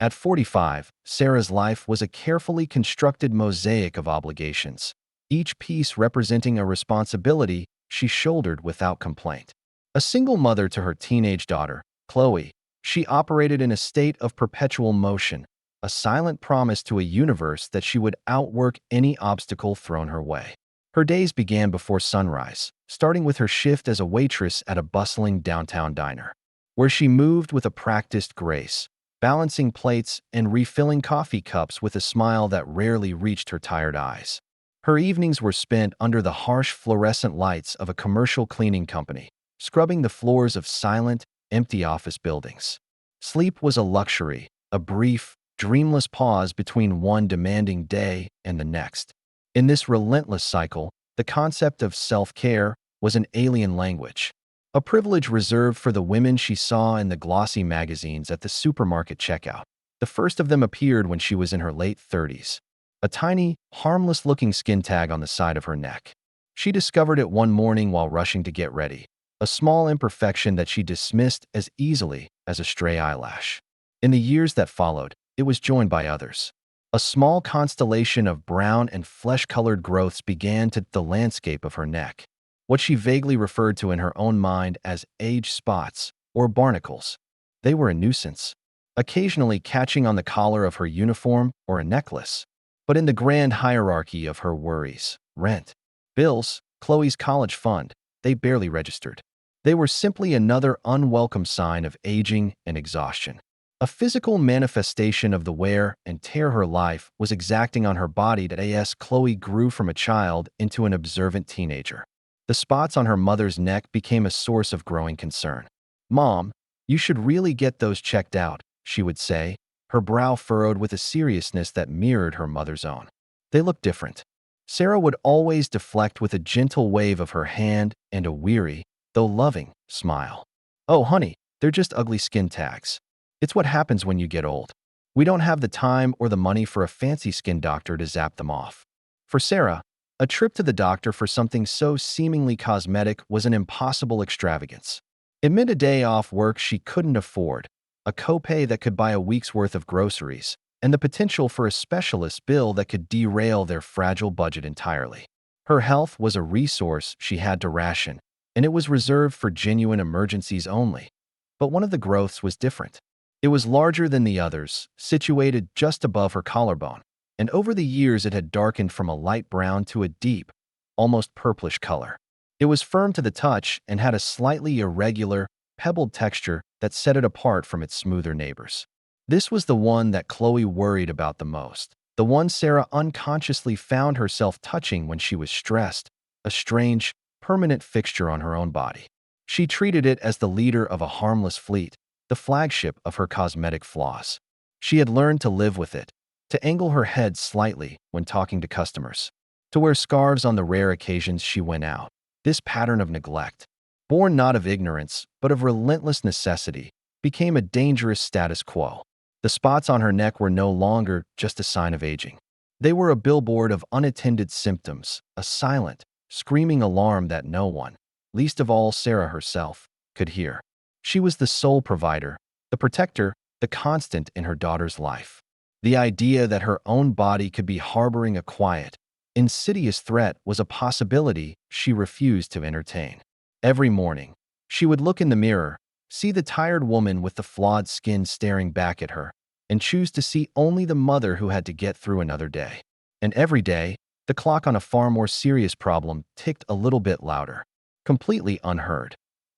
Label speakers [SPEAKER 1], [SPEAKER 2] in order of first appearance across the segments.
[SPEAKER 1] At 45, Sarah's life was a carefully constructed mosaic of obligations, each piece representing a responsibility she shouldered without complaint. A single mother to her teenage daughter, Chloe, she operated in a state of perpetual motion, a silent promise to a universe that she would outwork any obstacle thrown her way. Her days began before sunrise, starting with her shift as a waitress at a bustling downtown diner, where she moved with a practiced grace, balancing plates and refilling coffee cups with a smile that rarely reached her tired eyes. Her evenings were spent under the harsh fluorescent lights of a commercial cleaning company, scrubbing the floors of silent, empty office buildings. Sleep was a luxury, a brief, dreamless pause between one demanding day and the next. In this relentless cycle, the concept of self-care was an alien language, a privilege reserved for the women she saw in the glossy magazines at the supermarket checkout. The first of them appeared when she was in her late 30s, a tiny, harmless-looking skin tag on the side of her neck. She discovered it one morning while rushing to get ready, a small imperfection that she dismissed as easily as a stray eyelash. In the years that followed, it was joined by others. A small constellation of brown and flesh-colored growths began to the landscape of her neck, what she vaguely referred to in her own mind as age spots or barnacles. They were a nuisance, occasionally catching on the collar of her uniform or a necklace. But in the grand hierarchy of her worries, rent, bills, Chloe's college fund, they barely registered. They were simply another unwelcome sign of aging and exhaustion. A physical manifestation of the wear and tear her life was exacting on her body that as Chloe grew from a child into an observant teenager. The spots on her mother's neck became a source of growing concern. "Mom, you should really get those checked out," she would say, her brow furrowed with a seriousness that mirrored her mother's own. They looked different. Sarah would always deflect with a gentle wave of her hand and a weary, though loving, smile. "Oh, honey, they're just ugly skin tags. It's what happens when you get old. We don't have the time or the money for a fancy skin doctor to zap them off." For Sarah, a trip to the doctor for something so seemingly cosmetic was an impossible extravagance. It meant a day off work she couldn't afford, a copay that could buy a week's worth of groceries, and the potential for a specialist bill that could derail their fragile budget entirely. Her health was a resource she had to ration, and it was reserved for genuine emergencies only. But one of the growths was different. It was larger than the others, situated just above her collarbone, and over the years it had darkened from a light brown to a deep, almost purplish color. It was firm to the touch and had a slightly irregular, pebbled texture that set it apart from its smoother neighbors. This was the one that Chloe worried about the most, the one Sarah unconsciously found herself touching when she was stressed, a strange, permanent fixture on her own body. She treated it as the leader of a harmless fleet, the flagship of her cosmetic flaws. She had learned to live with it, to angle her head slightly when talking to customers, to wear scarves on the rare occasions she went out. This pattern of neglect, born not of ignorance but of relentless necessity, became a dangerous status quo. The spots on her neck were no longer just a sign of aging. They were a billboard of unattended symptoms, a silent, screaming alarm that no one, least of all Sarah herself, could hear. She was the sole provider, the protector, the constant in her daughter's life. The idea that her own body could be harboring a quiet, insidious threat was a possibility she refused to entertain. Every morning, she would look in the mirror, see the tired woman with the flawed skin staring back at her, and choose to see only the mother who had to get through another day. And every day, the clock on a far more serious problem ticked a little bit louder, completely unheard.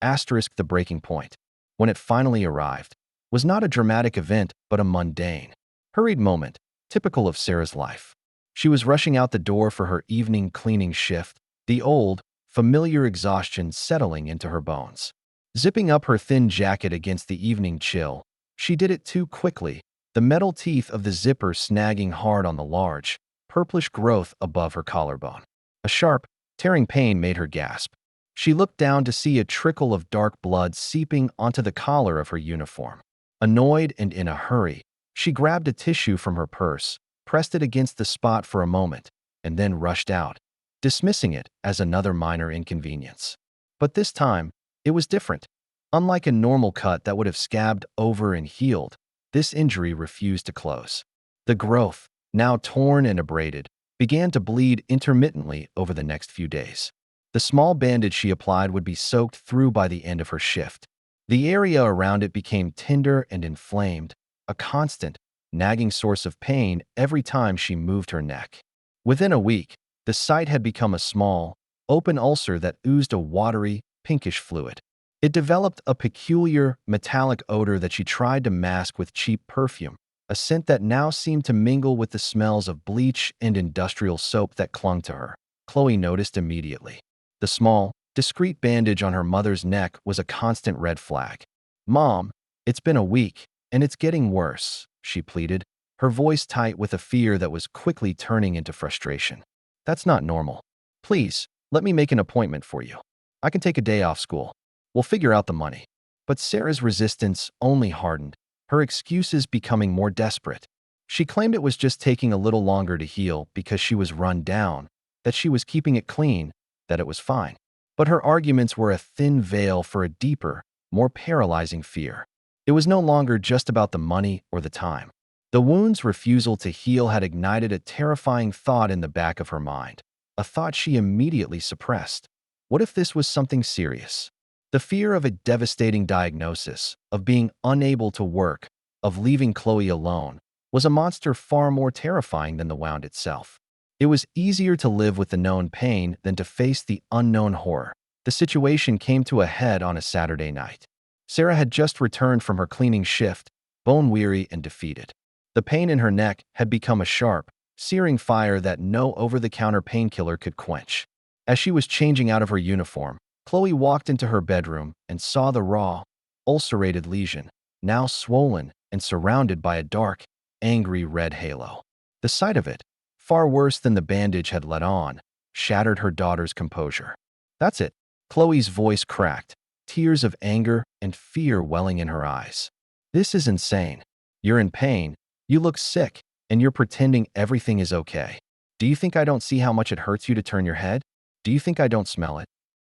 [SPEAKER 1] Asterisk the breaking point, when it finally arrived, was not a dramatic event but a mundane, hurried moment, typical of Sarah's life. She was rushing out the door for her evening cleaning shift, the old, familiar exhaustion settling into her bones. Zipping up her thin jacket against the evening chill, she did it too quickly, the metal teeth of the zipper snagging hard on the large, purplish growth above her collarbone. A sharp, tearing pain made her gasp. She looked down to see a trickle of dark blood seeping onto the collar of her uniform. Annoyed and in a hurry, she grabbed a tissue from her purse, pressed it against the spot for a moment, and then rushed out, dismissing it as another minor inconvenience. But this time, it was different. Unlike a normal cut that would have scabbed over and healed, this injury refused to close. The growth, now torn and abraded, began to bleed intermittently over the next few days. The small bandage she applied would be soaked through by the end of her shift. The area around it became tender and inflamed, a constant, nagging source of pain every time she moved her neck. Within a week, the site had become a small, open ulcer that oozed a watery, pinkish fluid. It developed a peculiar, metallic odor that she tried to mask with cheap perfume, a scent that now seemed to mingle with the smells of bleach and industrial soap that clung to her. Chloe noticed immediately. The small, discreet bandage on her mother's neck was a constant red flag. "Mom, it's been a week, and it's getting worse," she pleaded, her voice tight with a fear that was quickly turning into frustration. "That's not normal. Please, let me make an appointment for you. I can take a day off school. We'll figure out the money." But Sarah's resistance only hardened, her excuses becoming more desperate. She claimed it was just taking a little longer to heal because she was run down, that she was keeping it clean, that it was fine. But her arguments were a thin veil for a deeper, more paralyzing fear. It was no longer just about the money or the time. The wound's refusal to heal had ignited a terrifying thought in the back of her mind, a thought she immediately suppressed. What if this was something serious? The fear of a devastating diagnosis, of being unable to work, of leaving Chloe alone, was a monster far more terrifying than the wound itself. It was easier to live with the known pain than to face the unknown horror. The situation came to a head on a Saturday night. Sarah had just returned from her cleaning shift, bone-weary and defeated. The pain in her neck had become a sharp, searing fire that no over-the-counter painkiller could quench. As she was changing out of her uniform, Chloe walked into her bedroom and saw the raw, ulcerated lesion, now swollen and surrounded by a dark, angry red halo. The sight of it, far worse than the bandage had let on, shattered her daughter's composure. "That's it," Chloe's voice cracked, tears of anger and fear welling in her eyes. "This is insane. You're in pain, you look sick, and you're pretending everything is okay. Do you think I don't see how much it hurts you to turn your head? Do you think I don't smell it?"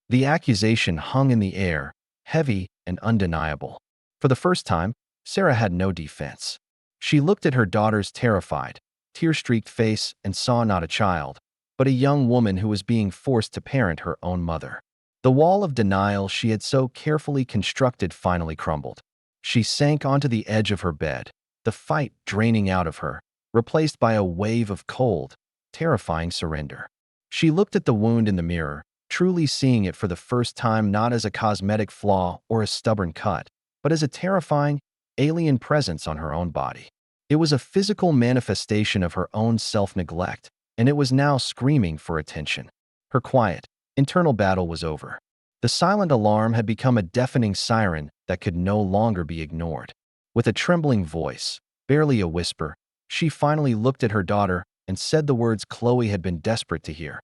[SPEAKER 1] The accusation hung in the air, heavy and undeniable. For the first time, Sarah had no defense. She looked at her daughter's terrified, tear-streaked face and saw not a child, but a young woman who was being forced to parent her own mother. The wall of denial she had so carefully constructed finally crumbled. She sank onto the edge of her bed, the fight draining out of her, replaced by a wave of cold, terrifying surrender. She looked at the wound in the mirror, truly seeing it for the first time not as a cosmetic flaw or a stubborn cut, but as a terrifying, alien presence on her own body. It was a physical manifestation of her own self-neglect, and it was now screaming for attention. Her quiet, internal battle was over. The silent alarm had become a deafening siren that could no longer be ignored. With a trembling voice, barely a whisper, she finally looked at her daughter and said the words Chloe had been desperate to hear.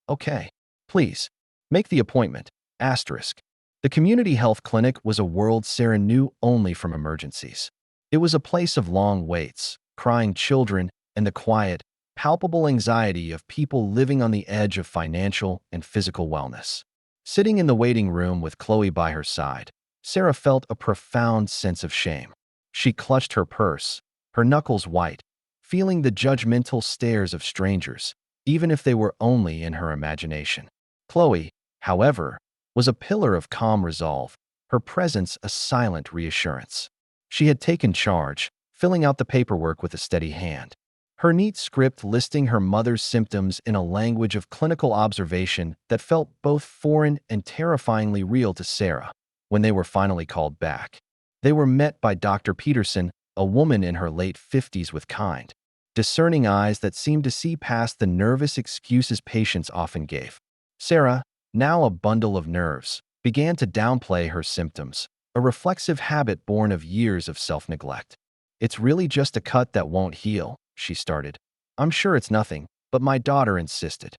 [SPEAKER 1] "Okay, please, make the appointment." The community health clinic was a world Sarah knew only from emergencies. It was a place of long waits, crying children, and the quiet, palpable anxiety of people living on the edge of financial and physical wellness. Sitting in the waiting room with Chloe by her side, Sarah felt a profound sense of shame. She clutched her purse, her knuckles white, feeling the judgmental stares of strangers, even if they were only in her imagination. Chloe, however, was a pillar of calm resolve, her presence a silent reassurance. She had taken charge, filling out the paperwork with a steady hand. Her neat script listing her mother's symptoms in a language of clinical observation that felt both foreign and terrifyingly real to Sarah. When they were finally called back, they were met by Dr. Peterson, a woman in her late 50s with kind, discerning eyes that seemed to see past the nervous excuses patients often gave. Sarah, now a bundle of nerves, began to downplay her symptoms, a reflexive habit born of years of self-neglect. "It's really just a cut that won't heal," she started. "I'm sure it's nothing, but my daughter insisted."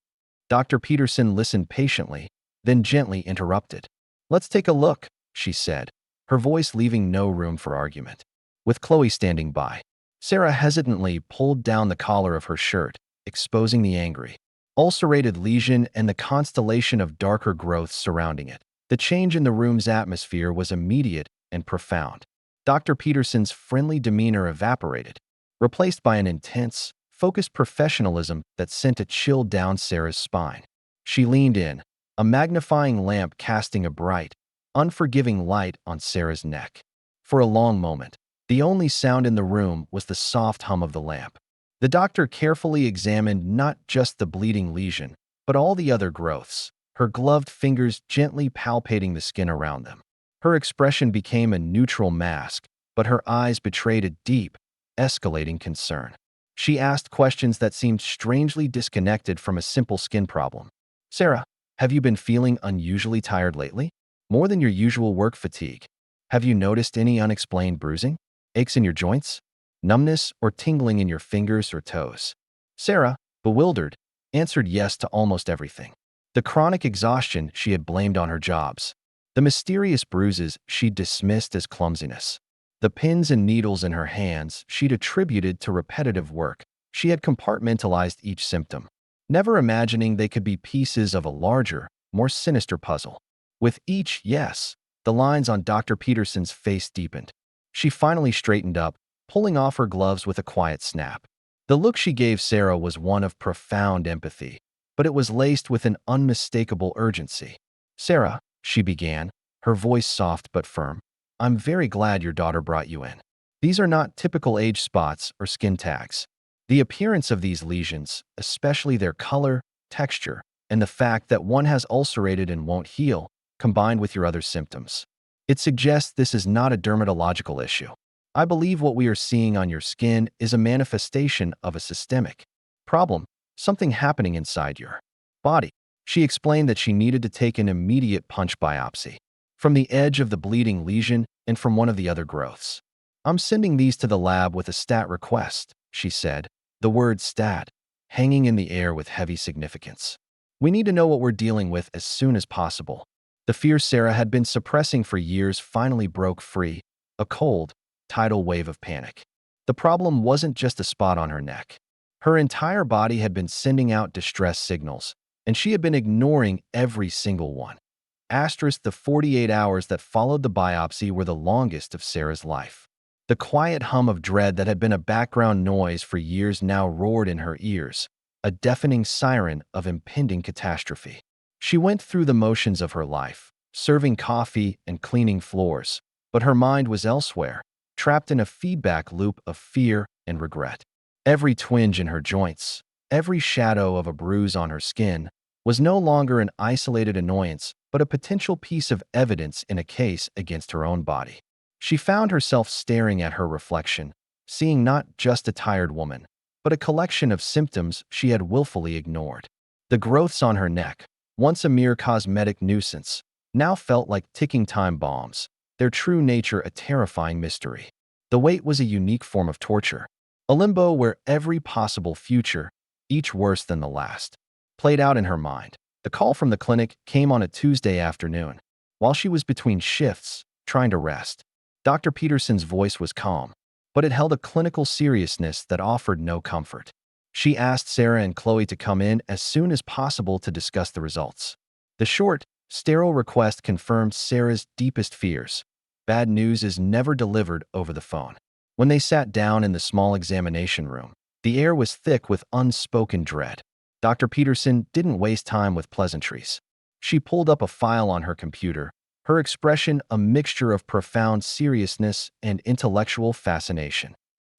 [SPEAKER 1] Dr. Peterson listened patiently, then gently interrupted. "Let's take a look," she said, her voice leaving no room for argument. With Chloe standing by, Sarah hesitantly pulled down the collar of her shirt, exposing the angry, ulcerated lesion and the constellation of darker growths surrounding it. The change in the room's atmosphere was immediate and profound. Dr. Peterson's friendly demeanor evaporated, replaced by an intense, focused professionalism that sent a chill down Sarah's spine. She leaned in, a magnifying lamp casting a bright, unforgiving light on Sarah's neck. For a long moment, the only sound in the room was the soft hum of the lamp. The doctor carefully examined not just the bleeding lesion, but all the other growths, her gloved fingers gently palpating the skin around them. Her expression became a neutral mask, but her eyes betrayed a deep, escalating concern. She asked questions that seemed strangely disconnected from a simple skin problem. "Sarah, have you been feeling unusually tired lately? More than your usual work fatigue? Have you noticed any unexplained bruising? Aches in your joints? Numbness or tingling in your fingers or toes?" Sarah, bewildered, answered yes to almost everything. The chronic exhaustion she had blamed on her jobs. The mysterious bruises she'd dismissed as clumsiness. The pins and needles in her hands she'd attributed to repetitive work. She had compartmentalized each symptom, never imagining they could be pieces of a larger, more sinister puzzle. With each yes, the lines on Dr. Peterson's face deepened. She finally straightened up, pulling off her gloves with a quiet snap. The look she gave Sarah was one of profound empathy, but it was laced with an unmistakable urgency. "Sarah," she began, her voice soft but firm, "I'm very glad your daughter brought you in. These are not typical age spots or skin tags. The appearance of these lesions, especially their color, texture, and the fact that one has ulcerated and won't heal, combined with your other symptoms, it suggests this is not a dermatological issue. I believe what we are seeing on your skin is a manifestation of a systemic problem, something happening inside your body." She explained that she needed to take an immediate punch biopsy from the edge of the bleeding lesion and from one of the other growths. "I'm sending these to the lab with a stat request," she said, the word stat hanging in the air with heavy significance. "We need to know what we're dealing with as soon as possible." The fear Sarah had been suppressing for years finally broke free, a cold, tidal wave of panic. The problem wasn't just a spot on her neck. Her entire body had been sending out distress signals, and she had been ignoring every single one. The 48 hours that followed the biopsy were the longest of Sarah's life. The quiet hum of dread that had been a background noise for years now roared in her ears, a deafening siren of impending catastrophe. She went through the motions of her life, serving coffee and cleaning floors, but her mind was elsewhere, trapped in a feedback loop of fear and regret. Every twinge in her joints, every shadow of a bruise on her skin, was no longer an isolated annoyance, but a potential piece of evidence in a case against her own body. She found herself staring at her reflection, seeing not just a tired woman, but a collection of symptoms she had willfully ignored. The growths on her neck, once a mere cosmetic nuisance, now felt like ticking time bombs, their true nature a terrifying mystery. The weight was a unique form of torture, a limbo where every possible future, each worse than the last, played out in her mind. The call from the clinic came on a Tuesday afternoon, while she was between shifts, trying to rest. Dr. Peterson's voice was calm, but it held a clinical seriousness that offered no comfort. She asked Sarah and Chloe to come in as soon as possible to discuss the results. The short, sterile request confirmed Sarah's deepest fears. Bad news is never delivered over the phone. When they sat down in the small examination room, the air was thick with unspoken dread. Dr. Peterson didn't waste time with pleasantries. She pulled up a file on her computer, her expression a mixture of profound seriousness and intellectual fascination.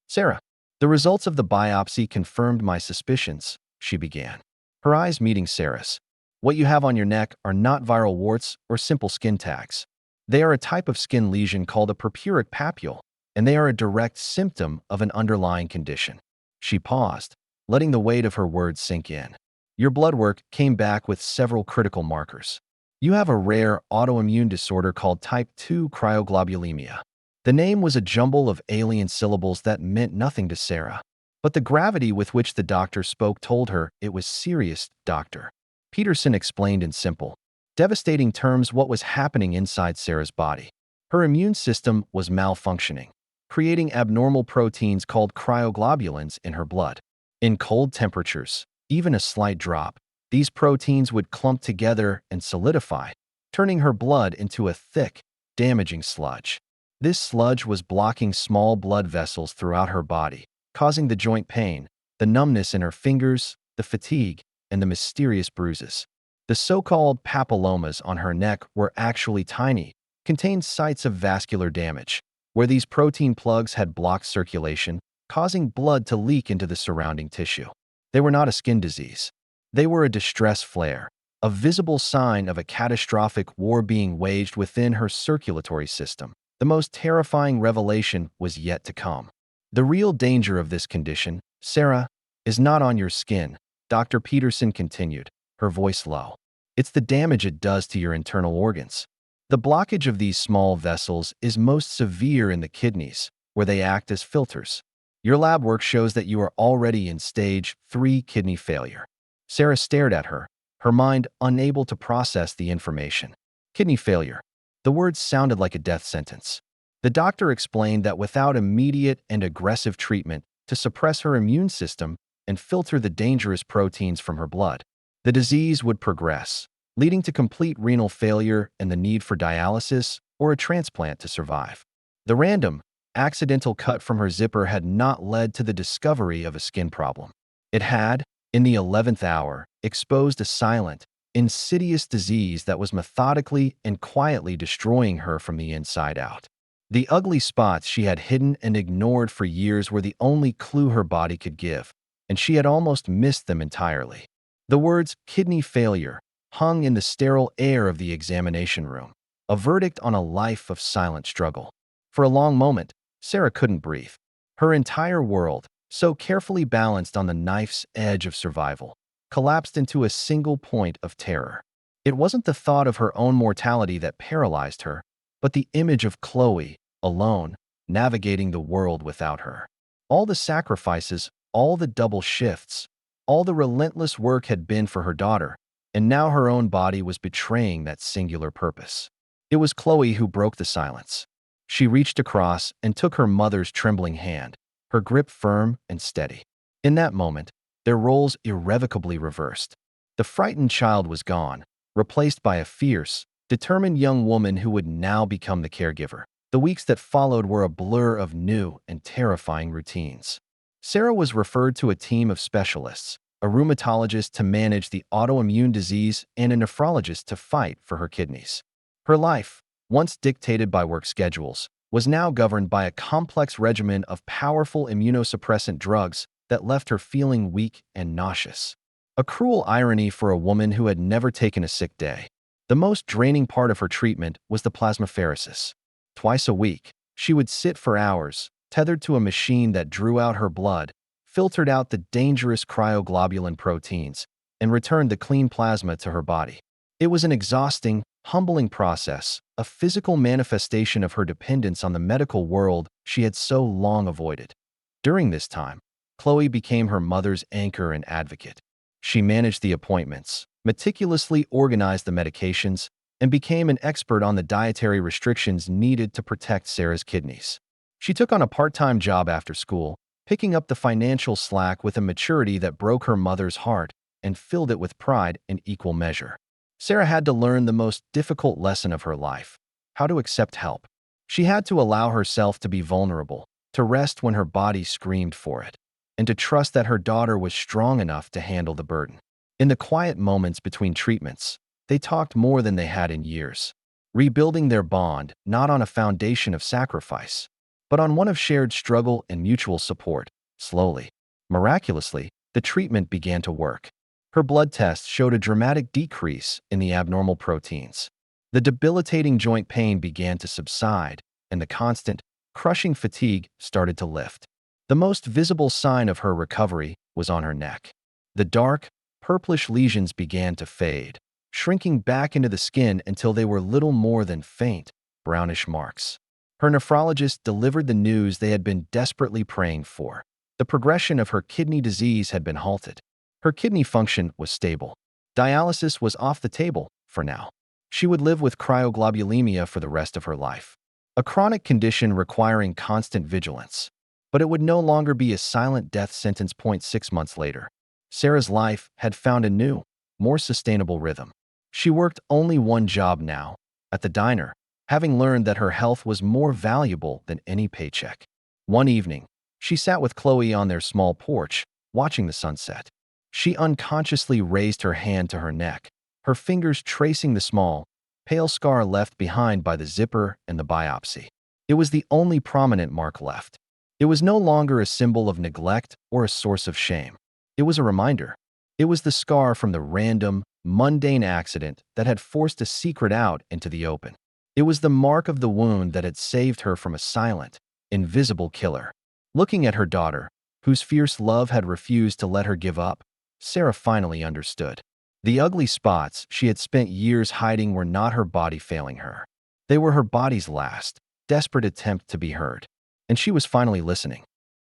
[SPEAKER 1] "Sarah, the results of the biopsy confirmed my suspicions," she began, her eyes meeting Sarah's. "What you have on your neck are not viral warts or simple skin tags. They are a type of skin lesion called a purpuric papule, and they are a direct symptom of an underlying condition." She paused, letting the weight of her words sink in. "Your blood work came back with several critical markers. You have a rare autoimmune disorder called type 2 cryoglobulinemia." The name was a jumble of alien syllables that meant nothing to Sarah, but the gravity with which the doctor spoke told her it was serious. Dr. Peterson explained in simple, devastating terms what was happening inside Sarah's body. Her immune system was malfunctioning, creating abnormal proteins called cryoglobulins in her blood. In cold temperatures, even a slight drop, these proteins would clump together and solidify, turning her blood into a thick, damaging sludge. This sludge was blocking small blood vessels throughout her body, causing the joint pain, the numbness in her fingers, the fatigue, and the mysterious bruises. The so-called papillomas on her neck were actually tiny, contained sites of vascular damage, where these protein plugs had blocked circulation, causing blood to leak into the surrounding tissue. They were not a skin disease. They were a distress flare, a visible sign of a catastrophic war being waged within her circulatory system. The most terrifying revelation was yet to come. The real danger of this condition, Sarah, is not on your skin, Dr. Peterson continued, her voice low. It's the damage it does to your internal organs. The blockage of these small vessels is most severe in the kidneys, where they act as filters. Your lab work shows that you are already in stage 3 kidney failure. Sarah stared at her, her mind unable to process the information. Kidney failure. The words sounded like a death sentence. The doctor explained that without immediate and aggressive treatment to suppress her immune system and filter the dangerous proteins from her blood, the disease would progress, leading to complete renal failure and the need for dialysis or a transplant to survive. The random, accidental cut from her zipper had not led to the discovery of a skin problem. It had, in the 11th hour, exposed a silent, insidious disease that was methodically and quietly destroying her from the inside out. The ugly spots she had hidden and ignored for years were the only clue her body could give, and she had almost missed them entirely. The words kidney failure hung in the sterile air of the examination room, a verdict on a life of silent struggle. For a long moment, Sarah couldn't breathe. Her entire world, so carefully balanced on the knife's edge of survival, collapsed into a single point of terror. It wasn't the thought of her own mortality that paralyzed her, but the image of Chloe, alone, navigating the world without her. All the sacrifices, all the double shifts, all the relentless work had been for her daughter, and now her own body was betraying that singular purpose. It was Chloe who broke the silence. She reached across and took her mother's trembling hand, her grip firm and steady. In that moment, their roles irrevocably reversed. The frightened child was gone, replaced by a fierce, determined young woman who would now become the caregiver. The weeks that followed were a blur of new and terrifying routines. Sarah was referred to a team of specialists, a rheumatologist to manage the autoimmune disease and a nephrologist to fight for her kidneys. Her life, once dictated by work schedules, was now governed by a complex regimen of powerful immunosuppressant drugs that left her feeling weak and nauseous. A cruel irony for a woman who had never taken a sick day. The most draining part of her treatment was the plasmapheresis. Twice a week, she would sit for hours, tethered to a machine that drew out her blood, filtered out the dangerous cryoglobulin proteins, and returned the clean plasma to her body. It was an exhausting, humbling process, a physical manifestation of her dependence on the medical world she had so long avoided. During this time, Chloe became her mother's anchor and advocate. She managed the appointments, meticulously organized the medications, and became an expert on the dietary restrictions needed to protect Sarah's kidneys. She took on a part-time job after school, picking up the financial slack with a maturity that broke her mother's heart and filled it with pride in equal measure. Sarah had to learn the most difficult lesson of her life: how to accept help. She had to allow herself to be vulnerable, to rest when her body screamed for it, and to trust that her daughter was strong enough to handle the burden. In the quiet moments between treatments, they talked more than they had in years, rebuilding their bond not on a foundation of sacrifice, but on one of shared struggle and mutual support. Slowly, miraculously, the treatment began to work. Her blood tests showed a dramatic decrease in the abnormal proteins. The debilitating joint pain began to subside, and the constant, crushing fatigue started to lift. The most visible sign of her recovery was on her neck. The dark, purplish lesions began to fade, shrinking back into the skin until they were little more than faint, brownish marks. Her nephrologist delivered the news they had been desperately praying for. The progression of her kidney disease had been halted. Her kidney function was stable. Dialysis was off the table for now. She would live with cryoglobulinemia for the rest of her life, a chronic condition requiring constant vigilance. But it would no longer be a silent death sentence. 6 months later, Sarah's life had found a new, more sustainable rhythm. She worked only one job now, at the diner, having learned that her health was more valuable than any paycheck. One evening, she sat with Chloe on their small porch, watching the sunset. She unconsciously raised her hand to her neck, her fingers tracing the small, pale scar left behind by the zipper and the biopsy. It was the only prominent mark left. It was no longer a symbol of neglect or a source of shame. It was a reminder. It was the scar from the random, mundane accident that had forced a secret out into the open. It was the mark of the wound that had saved her from a silent, invisible killer. Looking at her daughter, whose fierce love had refused to let her give up, Sarah finally understood. The ugly spots she had spent years hiding were not her body failing her. They were her body's last, desperate attempt to be heard. And she was finally listening.